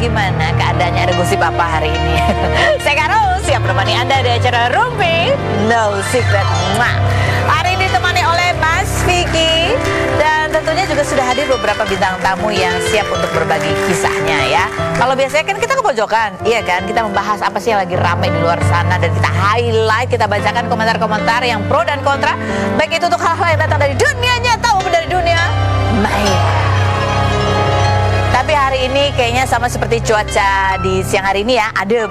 bagaimana keadaannya, ada gosip apa hari ini? Saya Karo, siap menemani Anda di acara Rumpi No Secret. Hari ini ditemani oleh Mas Vicky, dan tentunya juga sudah hadir beberapa bintang tamu yang siap untuk berbagi kisahnya ya. Kalau biasanya kan kita ke pojokan, iya kan? Kita membahas apa sih yang lagi ramai di luar sana, dan kita highlight, kita bacakan komentar-komentar yang pro dan kontra, baik itu untuk hal-hal yang datang dari dunia nyata maupun dari dunia maya. Tapi hari ini kayaknya sama seperti cuaca di siang hari ini ya, adem.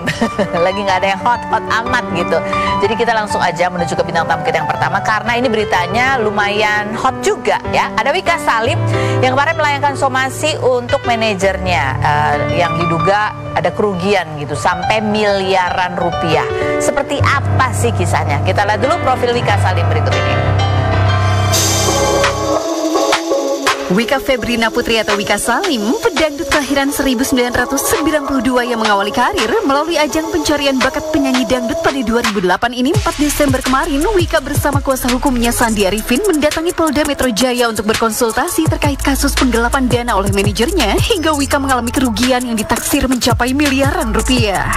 Lagi nggak ada yang hot-hot amat gitu. Jadi kita langsung aja menuju ke bintang tamu kita yang pertama, karena ini beritanya lumayan hot juga ya. Ada Wika Salim yang kemarin melayangkan somasi untuk manajernya, yang diduga ada kerugian gitu sampai miliaran rupiah. Seperti apa sih kisahnya? Kita lihat dulu profil Wika Salim berikut ini. Wika Febrina Putri atau Wika Salim, pedangdut kelahiran 1992 yang mengawali karir melalui ajang pencarian bakat penyanyi dangdut pada 2008 ini. 4 Desember kemarin, Wika bersama kuasa hukumnya Sandi Arifin mendatangi Polda Metro Jaya untuk berkonsultasi terkait kasus penggelapan dana oleh manajernya, hingga Wika mengalami kerugian yang ditaksir mencapai miliaran rupiah.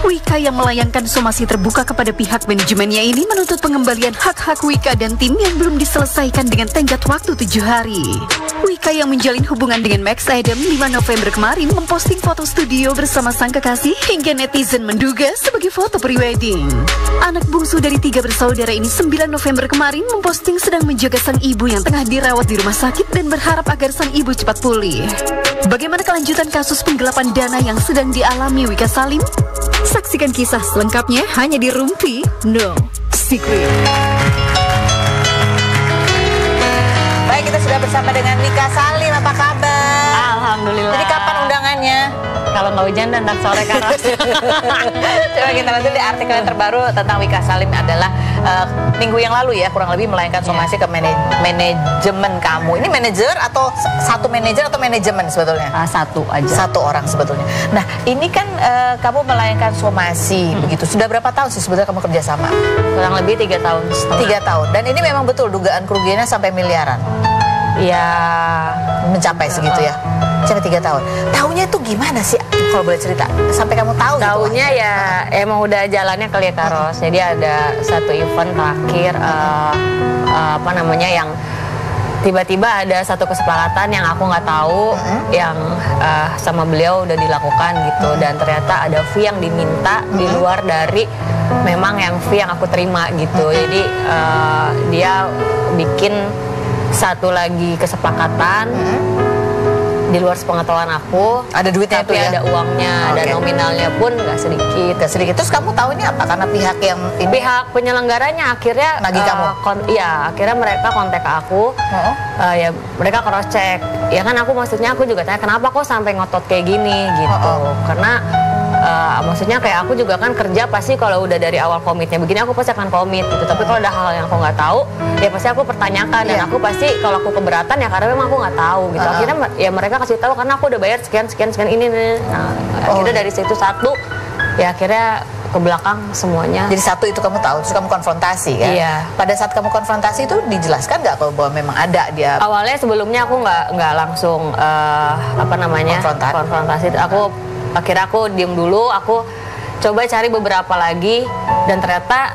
Wika yang melayangkan somasi terbuka kepada pihak manajemennya ini menuntut pengembalian hak-hak Wika dan tim yang belum diselesaikan dengan tenggat waktu 7 hari. Wika yang menjalin hubungan dengan Max Adam 5 November kemarin memposting foto studio bersama sang kekasih, hingga netizen menduga sebagai foto prewedding. Anak bungsu dari 3 bersaudara ini 9 November kemarin memposting sedang menjaga sang ibu yang tengah dirawat di rumah sakit dan berharap agar sang ibu cepat pulih. Bagaimana kelanjutan kasus penggelapan dana yang sedang dialami Wika Salim? Saksikan kisah selengkapnya hanya di Rumpi No Secret. Baik, kita sudah bersama dengan Wika Salim. Apa kabar? Alhamdulillah. Jadi kapan undangannya? Kalau nggak hujan dan ntar sore kan. Coba kita lihat di artikel yang terbaru tentang Wika Salim adalah minggu yang lalu ya, kurang lebih melayangkan somasi ke manajemen kamu. Ini manajer atau satu manajer atau manajemen sebetulnya? Satu aja. Satu orang sebetulnya. Nah, ini kan kamu melayangkan somasi begitu. Sudah berapa tahun sih sebetulnya kamu kerjasama? Kurang lebih 3 tahun setengah. 3 tahun. Dan ini memang betul dugaan kerugiannya sampai miliaran. Ya, mencapai segitu ya. Sampai 3 tahun. Tahunya itu gimana sih kalau boleh cerita? Sampai kamu tahu? tahunya gitu, ya emang udah jalannya kali ya Karos. Jadi ada satu event terakhir apa namanya, yang tiba-tiba ada satu kesepakatan yang aku nggak tahu, yang sama beliau udah dilakukan gitu, dan ternyata ada fee yang diminta di luar dari memang yang fee yang aku terima gitu. Jadi dia bikin satu lagi kesepakatan di luar sepengetahuan aku. Ada duitnya tapi itu ya? Ada uangnya, dan nominalnya pun nggak sedikit. Gak sedikit. Terus kamu tahunya apa? Karena pihak yang ini, pihak penyelenggaranya akhirnya nagih kamu? Iya, akhirnya mereka kontak ke aku. Ya mereka cross check. Ya kan aku maksudnya aku juga tanya kenapa kok sampai ngotot kayak gini gitu. Karena maksudnya kayak aku juga kan kerja, pasti kalau udah dari awal komitnya begini aku pasti akan komit gitu. Tapi kalau ada hal yang aku nggak tahu, ya pasti aku pertanyakan, dan aku pasti kalau aku keberatan ya karena memang aku nggak tahu gitu. Akhirnya ya mereka kasih tahu karena aku udah bayar sekian ini. Nah, akhirnya dari situ satu, ya akhirnya ke belakang semuanya. Jadi satu itu kamu tahu, terus kamu konfrontasi kan? Iya. Pada saat kamu konfrontasi itu dijelaskan nggak kalau bahwa memang ada dia? Awalnya sebelumnya aku nggak langsung apa namanya konfrontasi. Akhirnya aku diem dulu, aku coba cari beberapa lagi, dan ternyata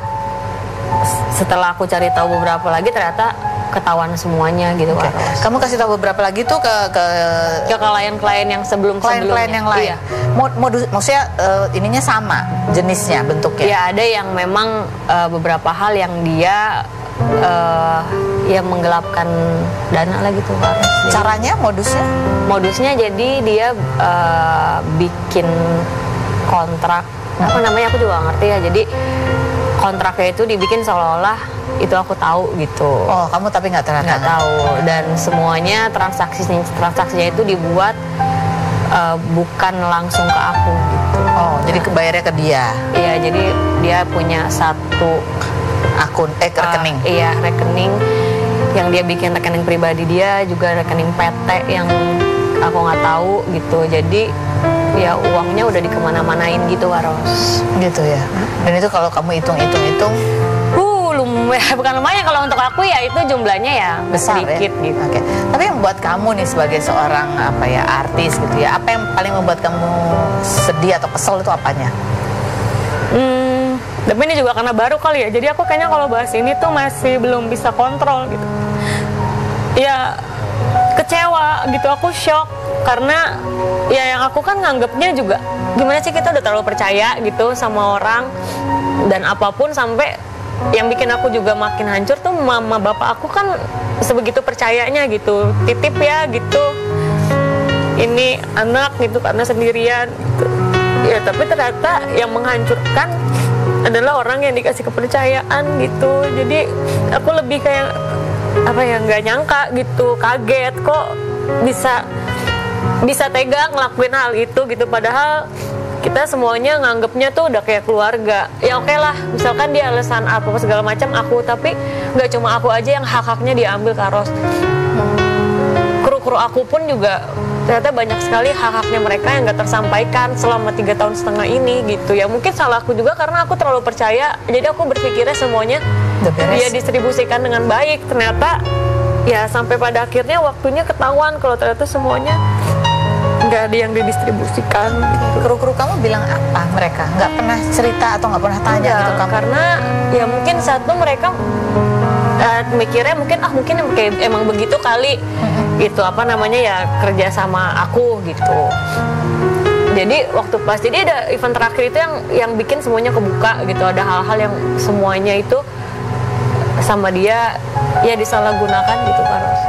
setelah aku cari tahu beberapa lagi ternyata ketahuan semuanya gitu. Kamu kasih tahu beberapa lagi tuh ke klien-klien yang sebelum-sebelumnya. Klien yang lain. Iya. Modus, maksudnya ininya sama jenisnya, bentuknya? Ya ada yang memang beberapa hal yang dia yang menggelapkan dana lah gitu. Caranya, modusnya jadi dia bikin kontrak, apa namanya aku juga gak ngerti ya. Jadi kontraknya itu dibikin seolah-olah itu aku tahu gitu. Oh, kamu tapi nggak tahu, dan semuanya transaksinya itu dibuat bukan langsung ke aku gitu. Oh, jadi kebayarnya ke dia? Iya, jadi dia punya satu akun rekening. Iya, rekening yang dia bikin, rekening pribadi dia, juga rekening PT yang aku nggak tahu gitu. Jadi ya uangnya udah dikemana-manain gitu, Waros. Gitu ya. Dan itu kalau kamu hitung bukan lumayan, kalau untuk aku ya itu jumlahnya ya besar sedikit ya? gitu. Oke. Tapi yang membuat kamu nih sebagai seorang artis gitu ya, apa yang paling membuat kamu sedih atau kesel itu apanya? Tapi ini juga karena baru kali ya, jadi aku kayaknya kalau bahas ini tuh masih belum bisa kontrol gitu. Ya kecewa gitu, aku shock karena ya yang aku kan nganggapnya juga gimana sih, kita udah terlalu percaya gitu sama orang, dan apapun sampai yang bikin aku juga makin hancur tuh mama bapak aku kan sebegitu percayanya gitu, titip ya gitu ini anak gitu karena sendirian gitu. Ya tapi ternyata yang menghancurkan adalah orang yang dikasih kepercayaan gitu. Jadi aku lebih kayak nggak nyangka gitu, kaget kok bisa tega ngelakuin hal itu gitu, padahal kita semuanya nganggepnya tuh udah kayak keluarga. Ya oke lah, misalkan dia alasan apa segala macam aku, tapi nggak cuma aku aja yang hak-haknya diambil Karos. Kru-kru aku pun juga ternyata banyak sekali hak-haknya mereka yang nggak tersampaikan selama 3,5 tahun ini gitu. Ya mungkin salah aku juga karena aku terlalu percaya, jadi aku berpikirnya semuanya dia distribusikan dengan baik. Ternyata ya sampai pada akhirnya waktunya ketahuan kalau ternyata semuanya nggak ada yang didistribusikan gitu. Kru-kru kamu bilang apa mereka? Nggak pernah cerita atau nggak pernah tanya gitu kamu? Karena ya mungkin satu mereka mikirnya mungkin kayak emang begitu kali gitu, ya kerja sama aku gitu. Jadi waktu pas jadi ada event terakhir itu yang bikin semuanya kebuka gitu, ada hal-hal yang semuanya itu sama dia ya disalahgunakan gitu Karos.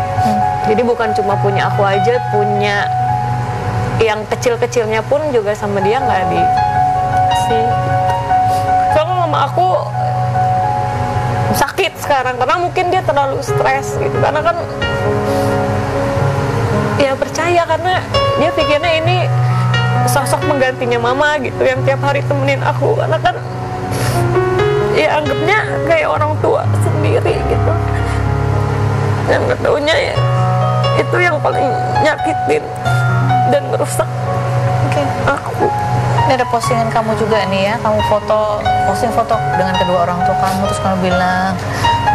Jadi bukan cuma punya aku aja, punya yang kecil-kecilnya pun juga sama dia nggak dikasih. Soalnya mama aku sakit sekarang karena mungkin dia terlalu stres gitu, karena kan ya percaya karena dia pikirnya ini sosok menggantinya mama gitu yang tiap hari temenin aku, karena kan ya anggapnya kayak orang tua sendiri gitu. Yang ketaunya ya itu yang paling nyakitin dan merusak aku. Ini ada postingan kamu juga nih ya, kamu posting foto dengan kedua orang tua kamu, terus kamu bilang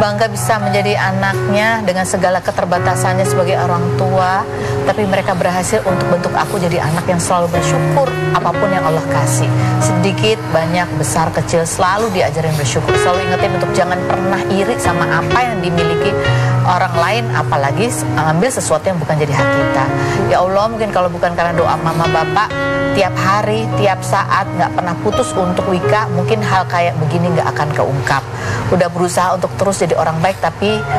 bangga bisa menjadi anaknya dengan segala keterbatasannya sebagai orang tua, tapi mereka berhasil untuk bentuk aku jadi anak yang selalu bersyukur apapun yang Allah kasih. Sedikit, banyak, besar, kecil, selalu diajarin bersyukur, selalu ingetin untuk jangan pernah iri sama apa yang dimiliki orang lain, apalagi ambil sesuatu yang bukan jadi hak kita. Ya Allah, mungkin kalau bukan karena doa mama bapak tiap hari, tiap saat nggak pernah putus untuk Wika, mungkin hal kayak begini nggak akan keungkap. Udah berusaha untuk terus jadi orang baik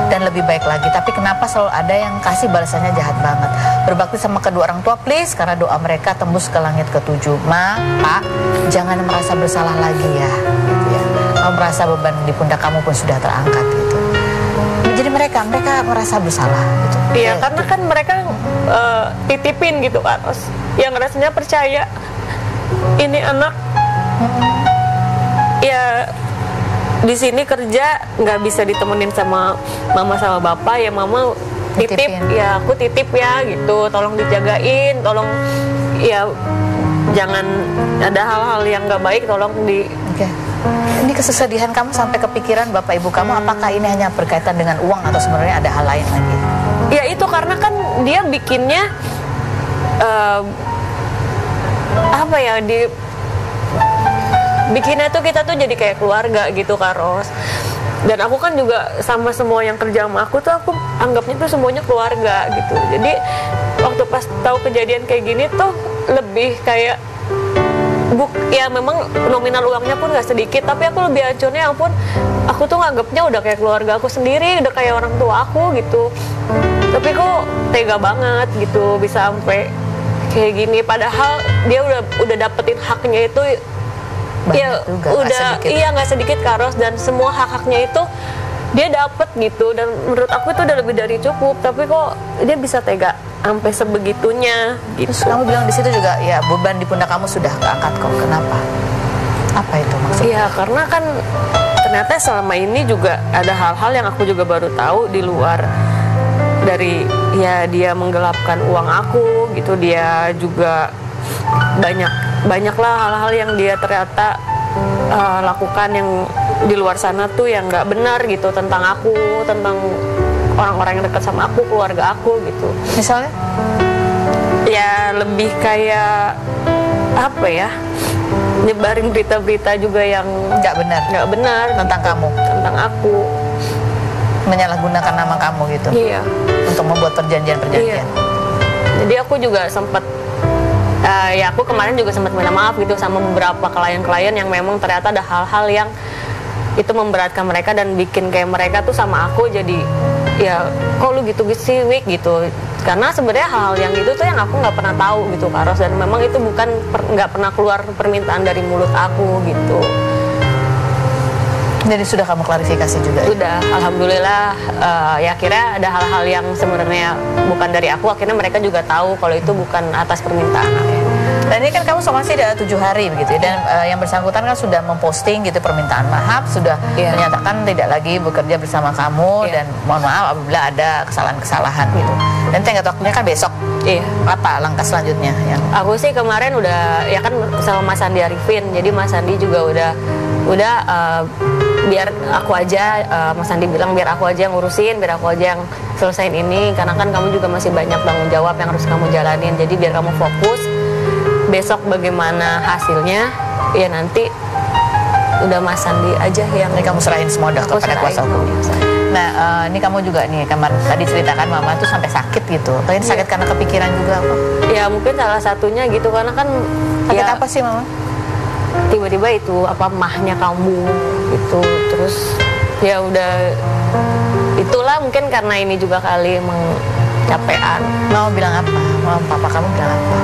dan lebih baik lagi, tapi kenapa selalu ada yang kasih balasannya jahat banget. Berbakti sama kedua orang tua please, karena doa mereka tembus ke langit ke-7. Ma, Pak, jangan merasa bersalah lagi ya, gitu ya. Kamu merasa beban di pundak kamu pun sudah terangkat gitu. Jadi mereka merasa bersalah gitu. Iya, karena kan mereka titipin gitu kan, yang rasanya percaya ini anak ya di sini kerja nggak bisa ditemenin sama mama sama bapak, ya mama titip ya aku titip ya gitu, tolong dijagain, tolong ya jangan ada hal-hal yang nggak baik, tolong di. Ini kesedihan kamu sampai kepikiran bapak ibu kamu, apakah ini hanya berkaitan dengan uang atau sebenarnya ada hal lain lagi? Ya itu karena kan dia bikinnya bikinnya tuh kita tuh jadi kayak keluarga gitu Karos. Dan aku kan juga sama semua yang kerja sama aku tuh aku anggapnya tuh semuanya keluarga gitu. Jadi waktu pas tahu kejadian kayak gini tuh lebih kayak ya memang nominal uangnya pun gak sedikit, tapi aku lebih hancurnya ampun, aku tuh nganggapnya udah kayak keluarga aku sendiri, udah kayak orang tua aku gitu, tapi kok tega banget gitu bisa sampai kayak gini, padahal dia udah dapetin haknya itu banyak ya juga, udah nggak sedikit Karos, dan semua hak-haknya itu dia dapet gitu, dan menurut aku itu udah lebih dari cukup, tapi kok dia bisa tega sampai sebegitunya gitu. Terus kamu bilang di situ juga ya beban di pundak kamu sudah keangkat kok, kenapa? Apa itu maksudnya? Iya karena kan ternyata selama ini juga ada hal-hal yang aku juga baru tahu di luar dari ya dia menggelapkan uang aku gitu, dia juga banyaklah hal-hal yang dia ternyata lakukan yang di luar sana tuh yang nggak benar gitu tentang aku, tentang orang-orang yang dekat sama aku, keluarga aku gitu. Misalnya? Ya lebih kayak apa ya, nyebarin berita-berita juga yang Nggak benar tentang kamu, tentang aku, menyalahgunakan nama kamu gitu. iya. Untuk membuat perjanjian-perjanjian. Iya. Jadi aku juga sempat ya aku kemarin juga sempat minta maaf gitu sama beberapa klien-klien yang memang ternyata ada hal-hal yang itu memberatkan mereka dan bikin kayak mereka tuh sama aku jadi ya kok lu gitu sih Wik gitu. Karena sebenarnya hal-hal yang itu tuh yang aku nggak pernah tahu gitu Kak Ros, dan memang itu bukan nggak pernah keluar permintaan dari mulut aku gitu. Jadi sudah kamu klarifikasi juga? Sudah, alhamdulillah. Ya akhirnya ada hal-hal yang sebenarnya bukan dari aku, akhirnya mereka juga tahu kalau itu bukan atas permintaan aku. Dan ini kan kamu somasi ada 7 hari begitu ya, dan yang bersangkutan kan sudah memposting gitu permintaan maaf, sudah menyatakan tidak lagi bekerja bersama kamu dan mohon maaf apabila ada kesalahan-kesalahan gitu. Dan tenggat waktunya kan besok. Iya. Apa langkah selanjutnya? Yang aku sih kemarin udah ya kan sama Mas Andi Arifin, jadi Mas Andi juga udah biar aku aja, Mas Andi bilang biar aku aja yang ngurusin, biar aku aja yang selesain ini, karena kan kamu juga masih banyak tanggung jawab yang harus kamu jalanin, jadi biar kamu fokus. Besok bagaimana hasilnya ya nanti udah Mas Andi aja yang ini kamu serahin semua udah kepada kuasa hukum. Nah ini kamu juga nih kemarin tadi ceritakan mama tuh sampai sakit gitu. Tadi sakit karena kepikiran juga apa? Ya mungkin salah satunya gitu, karena kan sakit ya, apa sih mama? Tiba-tiba itu apa mahnya kambuh gitu, terus ya udah itulah mungkin karena ini juga kali emang capean. Mama bilang apa? Mama papa kamu bilang apa?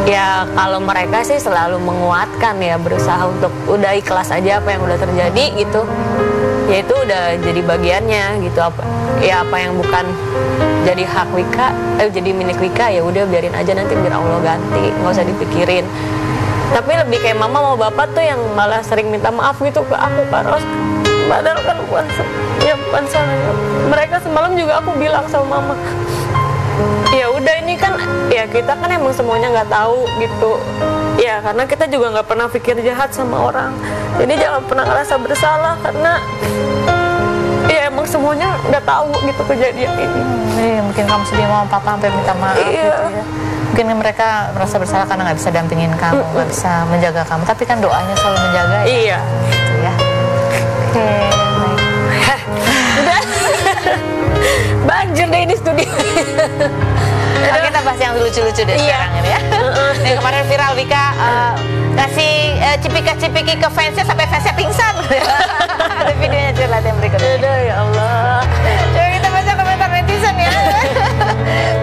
Ya kalau mereka sih selalu menguatkan ya, berusaha untuk udah ikhlas aja apa yang udah terjadi gitu. Ya itu udah jadi bagiannya gitu, apa yang bukan jadi hak Wika, jadi milik Wika ya udah biarin aja, nanti biar Allah ganti, nggak usah dipikirin. Tapi lebih kayak mama sama bapak tuh yang malah sering minta maaf gitu ke aku Kak Ros. Padahal kan bukan salahnya. Mereka semalam juga aku bilang sama mama, ya udah ini kan ya kita kan emang semuanya nggak tahu gitu ya, karena kita juga nggak pernah pikir jahat sama orang, jadi jangan pernah ngerasa bersalah karena ya emang semuanya nggak tahu gitu kejadian ini. Mungkin kamu sedih mau papa sampai minta maaf gitu ya. Mungkin mereka merasa bersalah karena nggak bisa dampingin kamu, nggak bisa menjaga kamu, tapi kan doanya selalu menjaga ya. Iya gitu ya. Oke, baik. Udah banjir deh ini studio. Kita bahas yang lucu-lucu deh sekarang ini ya. Yang kemarin viral Wika ngasih cipika-cipiki ke fansnya sampai fansnya pingsan. Ada videonya, coba lihat yang berikutnya. Aduh ya Allah. Coba kita baca komentar netizen ya.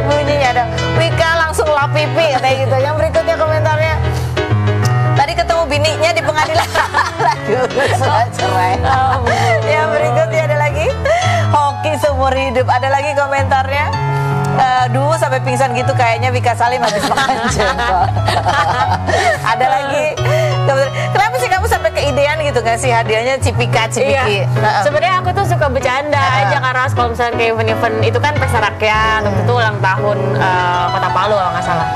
Bunyinya ada Wika langsung lap pipi kayak gitu. Yang berikutnya komentarnya, tadi ketemu bininya di pengadilan. Cerai. Yang berikutnya ada lagi hoki seumur hidup. Ada lagi komentarnya, dulu sampai pingsan gitu kayaknya Wika Salim habis makan jengkol. Ada lagi, kenapa sih kamu sampai keidean gitu ngasih hadiahnya cipika-cipiki? Iya. Sebenarnya aku tuh suka bercanda aja karena kalau misalnya kayak event-event itu kan pesta rakyat, waktu itu ulang tahun Kota Palu kalau nggak salah.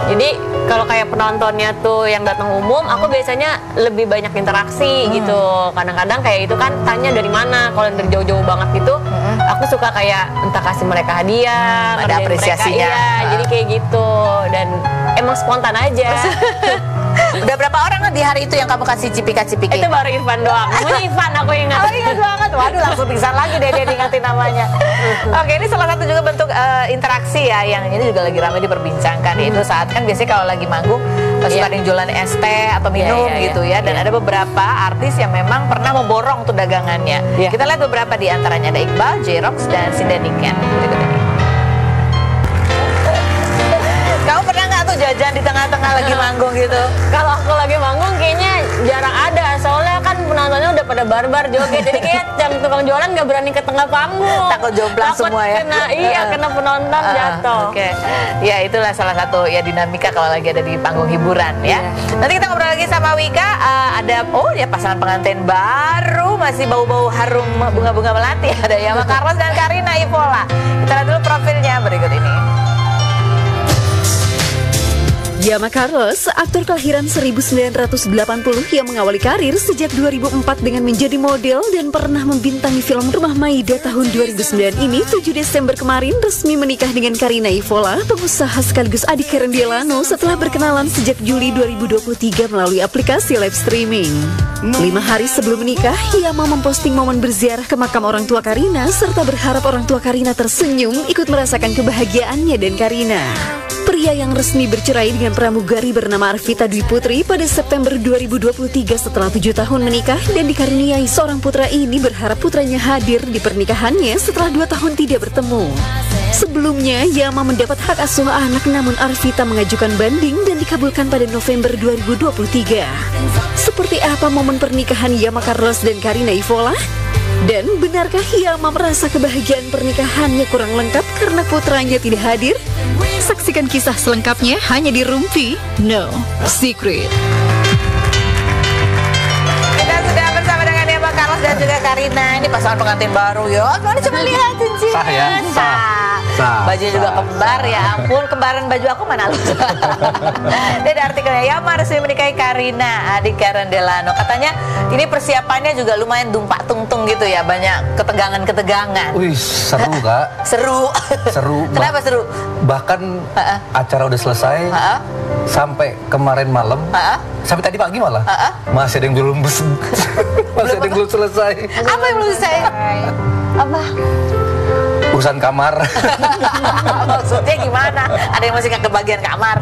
Jadi kalau kayak penontonnya tuh yang datang umum, aku biasanya lebih banyak interaksi gitu. Kadang-kadang kayak itu kan tanya dari mana, kalau dari jauh-jauh banget gitu, aku suka kayak entah kasih mereka hadiah, ada apresiasinya. Mereka, iya, jadi kayak gitu, dan emang spontan aja. Udah berapa orang di hari itu yang kamu kasih cipika-cipiki? Itu baru Irfan doang. Namanya Irfan aku ingat. Oh ingat banget. Waduh langsung pingsan lagi deh dia diingatin namanya. Oke, ini salah satu juga bentuk interaksi ya, yang ini juga lagi ramai diperbincangkan. Itu saat kan biasanya kalau lagi manggung suka ada yang jualan es teh atau minum gitu ya. Dan ada beberapa artis yang memang pernah memborong tuh dagangannya. Kita lihat beberapa di antaranya, ada Iqbal, J-Rox, dan Sinda Niken. Berikut ini. Kamu pernah nggak tuh jajan di tengah-tengah lagi manggung gitu? Kalau aku lagi manggung kayaknya jarang ada, soalnya kan penontonnya udah pada barbar joget, jadi kayak yang tukang jualan nggak berani ke tengah panggung. Takut jomplang semua ya? Kena penonton jatuh. Oke. Ya itulah salah satu ya dinamika kalau lagi ada di panggung hiburan ya. Nanti kita ngobrol lagi sama Wika. Ada pasangan pengantin baru, masih bau-bau harum bunga-bunga melati. Ada Yama Carlos dan Karina Ivola. Kita lihat dulu profilnya berikut ini. Yama Carlos, aktor kelahiran 1980 yang mengawali karir sejak 2004 dengan menjadi model dan pernah membintangi film Rumah Maida tahun 2009 ini, 7 Desember kemarin resmi menikah dengan Karina Ivola, pengusaha sekaligus adik Karen Delano setelah berkenalan sejak Juli 2023 melalui aplikasi live streaming. 5 hari sebelum menikah, Yama memposting momen berziarah ke makam orang tua Karina serta berharap orang tua Karina tersenyum ikut merasakan kebahagiaannya dan Karina. Pria yang resmi bercerai dengan pramugari bernama Arvita Dwi Putri pada September 2023 setelah 7 tahun menikah dan dikaruniai seorang putra ini berharap putranya hadir di pernikahannya setelah 2 tahun tidak bertemu. Sebelumnya, Yama mendapat hak asuh anak namun Arvita mengajukan banding dan dikabulkan pada November 2023. Seperti apa momen pernikahan Yama Carlos dan Karina Ivola? Dan benarkah Yama merasa kebahagiaan pernikahannya kurang lengkap karena putranya tidak hadir? Saksikan kisah selengkapnya hanya di Rumpi No Secret. Kita sudah bersama dengan Yama Carlos dan juga Karina. Ini pasangan pengantin baru ya. Mana coba lihat cincinnya. Sah ya? Sah. Bajunya juga kembar ya ampun. Kembaran baju aku mana lu? Dan artikelnya Yama resmi menikahi Karina, adik Karen Delano. Katanya ini persiapannya juga lumayan dumpak tungtung gitu ya. Banyak ketegangan-ketegangan. Wih, seru Kak. Seru. Seru. Kenapa seru? Bahkan acara udah selesai sampai kemarin malam, sampai tadi pagi malah masih ada yang belum masih ada yang belum selesai. Apa yang belum selesai? Apa? Urusan kamar. Maksudnya gimana? Ada yang masih nggak kebagian kamar?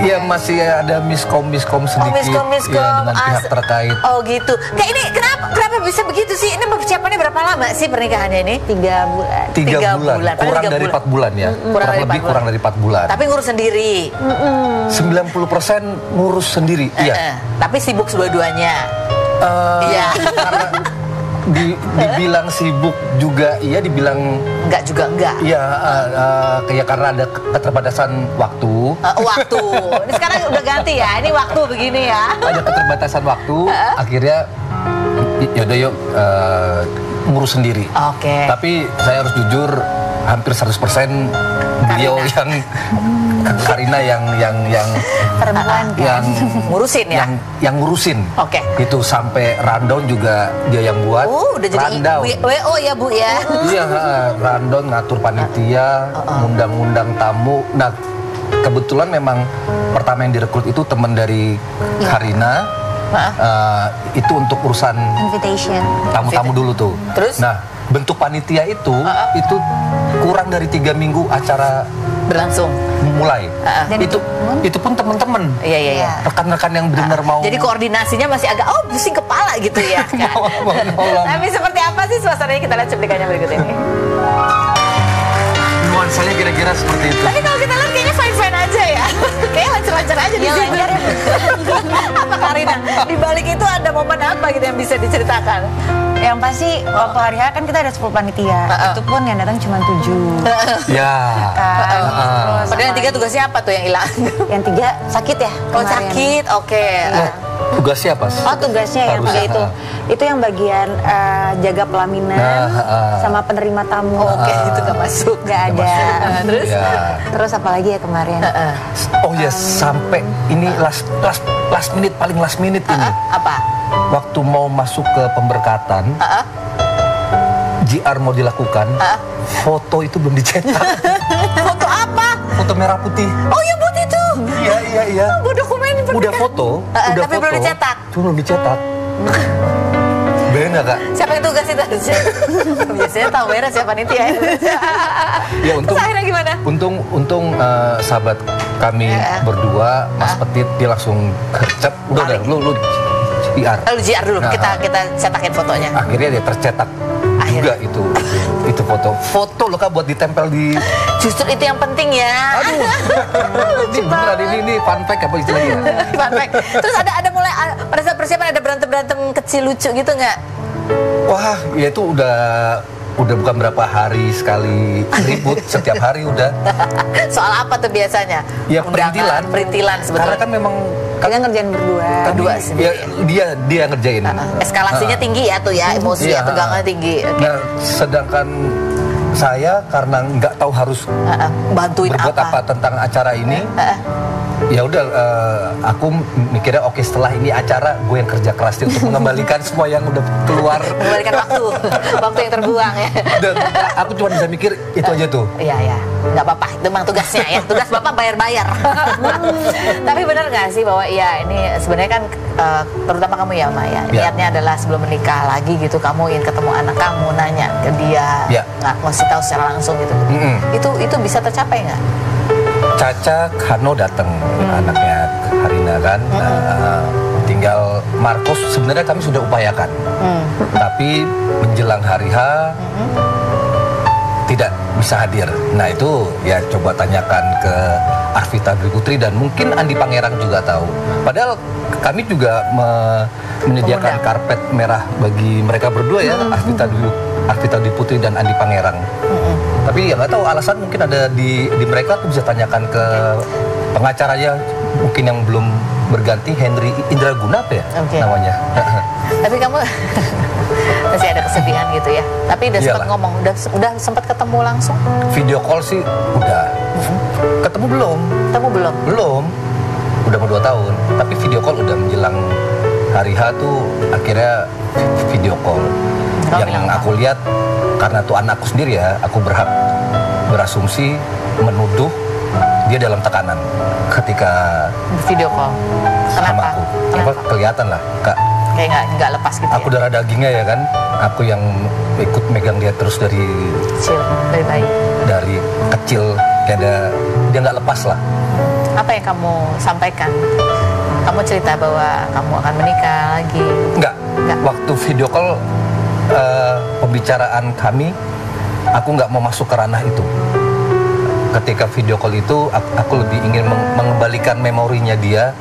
Iya, masih ada miskom sedikit. Miskom. Ya, dengan pihak terkait. Oh gitu. Kayak ini kenapa bisa begitu sih? Ini persiapannya berapa lama sih pernikahannya ini? 3 bulan. 3 bulan. Kurang dari 4 bulan ya. Kurang dari 4 bulan. Tapi ngurus sendiri. 90% ngurus sendiri. Iya. Tapi sibuk dua-duanya. Iya. Karena dibilang sibuk juga iya, dibilang enggak juga enggak. Iya, kayak karena ada keterbatasan waktu. Waktu. Ini sekarang udah ganti ya. Ini waktu begini ya. Ada keterbatasan waktu. Akhirnya yaudah yuk ngurus sendiri. Oke. Tapi saya harus jujur, hampir 100% beliau yang Karina yang perempuan kan yang ngurusin ya. Yang ngurusin. Oke. Itu sampai rundown juga dia yang buat. Udah jadi WO ya Bu ya. Iya, rundown, ngatur panitia, ngundang-ngundang tamu. Nah, kebetulan memang pertama yang direkrut itu teman dari Karina. Itu untuk urusan invitation. Tamu-tamu dulu tuh. Terus? Nah, bentuk panitia itu kurang dari 3 minggu acara berlangsung mulai. Dan itu pun teman-teman. Iya. Rekan-rekan yang benar mau. Jadi koordinasinya masih agak pusing kepala gitu ya kan. Tapi seperti apa sih suasananya, kita lihat cuplikannya berikut ini. Nuansanya kira-kira seperti itu. Tapi kalau kita lihat kayaknya fine-fine aja ya. Kayaknya lancar-lancar aja di sini. Apa Karina? Di balik itu ada momen apa gitu yang bisa diceritakan? Yang pasti waktu hari H kan kita ada 10 panitia. Itu pun yang datang cuma 7. Ya. Padahal yang 3 tugasnya apa tuh yang hilang? Yang 3 sakit ya. Oh kemarin. sakit, oke. Tugasnya apa? Oh tugasnya yang 3 itu. Itu yang bagian jaga pelaminan sama penerima tamu. Oke, itu gak masuk. Gak ada. Terus? Ya. Terus apa lagi ya kemarin? Oh ya, sampai ini last minute, paling last minute ini. Apa? Waktu mau masuk ke pemberkatan, JR mau dilakukan, foto itu belum dicetak. Foto apa? Foto merah putih. Oh ya buat itu. Iya. Buat dokumen Udah foto, tapi belum dicetak. Belum dicetak. Bener Kak? Siapa yang tugas itu harusnya? Biasanya tahu beres ya panitia. Ya untung. Terus akhirnya gimana? Untung sahabat kami berdua, Mas Petit, dia langsung kecap. Udah lu JR. Lalu JR dulu, kita cetakin fotonya. Akhirnya dia tercetak juga itu foto. Foto loh Kak buat ditempel di. Justru itu yang penting ya. Aduh. Ini beneran ini fun fact apa istilahnya? Fun fact. Terus ada mulai pada saat persiapan ada berantem kecil lucu gitu nggak? Wah, ya itu udah bukan berapa hari sekali ribut, setiap hari udah. Soal apa tuh biasanya? Ya perintilan sebetulnya. Karena kan memang kita ngerjain berdua sendiri. Ya, dia ngerjain. Eskalasinya tinggi ya tuh ya, emosi ya, tegangannya tinggi. Okay. Nah, sedangkan saya karena nggak tahu harus bantuin berbuat apa tentang acara ini, Ya udah, aku mikirnya oke, setelah ini acara gue yang kerja keras untuk mengembalikan semua yang udah keluar. Mengembalikan waktu yang terbuang ya. Dan aku cuma bisa mikir itu aja tuh. Iya, nggak apa-apa, itu memang tugasnya ya. Tugas Bapak bayar-bayar. Tapi benar nggak sih bahwa ya ini sebenarnya kan terutama kamu ya Maya, niatnya adalah sebelum menikah lagi gitu, kamu ingin ketemu anak kamu, nanya ke dia, nggak ngasih tahu secara langsung gitu. Itu bisa tercapai nggak? Caca Kano datang, anaknya Harina kan. Tinggal Markus sebenarnya kami sudah upayakan, tapi menjelang hari H tidak bisa hadir. Nah itu ya coba tanyakan ke Arvita Dwi Putri dan mungkin Andi Pangerang juga tahu. Padahal kami juga menyediakan karpet merah bagi mereka berdua ya, Arvita Dwi Putri dan Andi Pangerang. Tapi ya nggak tahu alasan, mungkin ada di mereka. Aku bisa tanyakan ke pengacaranya, mungkin yang belum berganti, Henry Indraguna apa ya namanya. Tapi kamu masih ada kesedihan gitu ya. Tapi udah sempat ngomong, udah sempat ketemu langsung. Video call sih udah. Ketemu belum? Belum. Udah mau 2 tahun. Tapi video call udah menjelang hari H tuh akhirnya video call. Yang aku lihat, karena tuh anakku sendiri ya, aku berhak berasumsi menuduh dia dalam tekanan ketika video call. Sama aku. Kenapa? Kelihatan lah, Kak. Kayak nggak lepas gitu. Aku darah dagingnya ya kan. Aku yang ikut megang dia terus dari kecil, dari bayi. Dari kecil, kayak dia nggak lepas lah. Apa yang kamu sampaikan? Kamu cerita bahwa kamu akan menikah lagi? Enggak. Waktu video call pembicaraan kami, aku nggak mau masuk ke ranah itu. Ketika video call itu, aku lebih ingin mengembalikan memorinya dia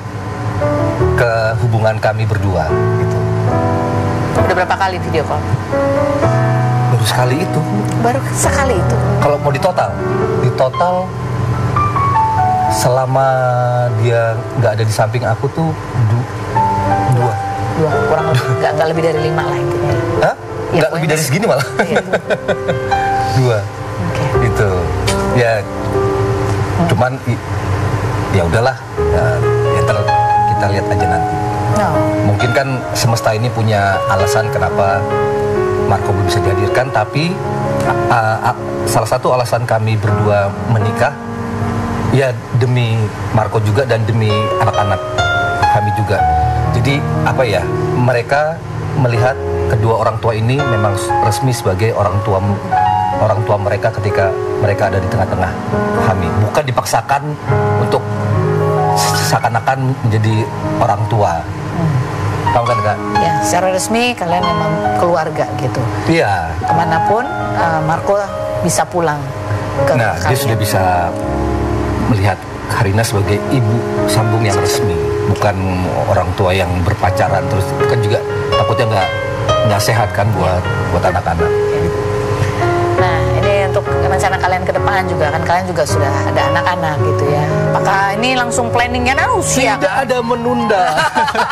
ke hubungan kami berdua. Gitu. Udah berapa kali video call? Baru sekali itu. Baru sekali itu? Kalau mau di total selama dia nggak ada di samping aku tuh dua, kurang lebih nggak lebih dari 5 lah intinya. Hah? Ya, nggak lebih dari segini malah. Iya. 2. Gitu. Ya, cuman ya udahlah. Ya kita lihat aja nanti. Mungkin kan semesta ini punya alasan kenapa Marco belum bisa dihadirkan, tapi salah satu alasan kami berdua menikah ya demi Marco juga dan demi anak-anak kami juga. Jadi apa ya, mereka melihat kedua orang tua ini memang resmi sebagai orang tua mereka ketika mereka ada di tengah-tengah kami, bukan dipaksakan untuk seakan-akan menjadi orang tua. Tahu kan Kak? Ya, secara resmi kalian memang keluarga gitu. Iya. Kemanapun Marco bisa pulang ke dia sudah bisa melihat Harina sebagai ibu sambung yang resmi, bukan orang tua yang berpacaran terus. Kan juga takutnya nggak sehat kan buat anak-anak. Gitu. Nah, ini untuk rencana kalian ke depan juga kan, kalian juga sudah ada anak-anak gitu ya. Apakah ini langsung planningnya usia? Tidak ada menunda.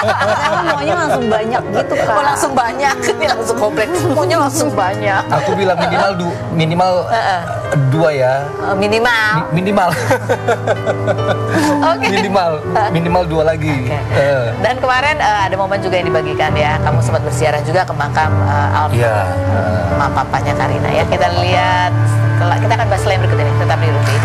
Kamu maunya langsung banyak gitu kan? Oh, langsung banyak, ini langsung komplek. Maunya langsung banyak. Aku bilang minimal 2 ya. Minimal. Oke. Minimal 2 lagi. Okay. Dan kemarin ada momen juga yang dibagikan ya. Kamu sempat berziarah juga ke makam papanya Karina ya. Kita lihat, kita akan bahas lain berikut ini. Tetap di Rumpi.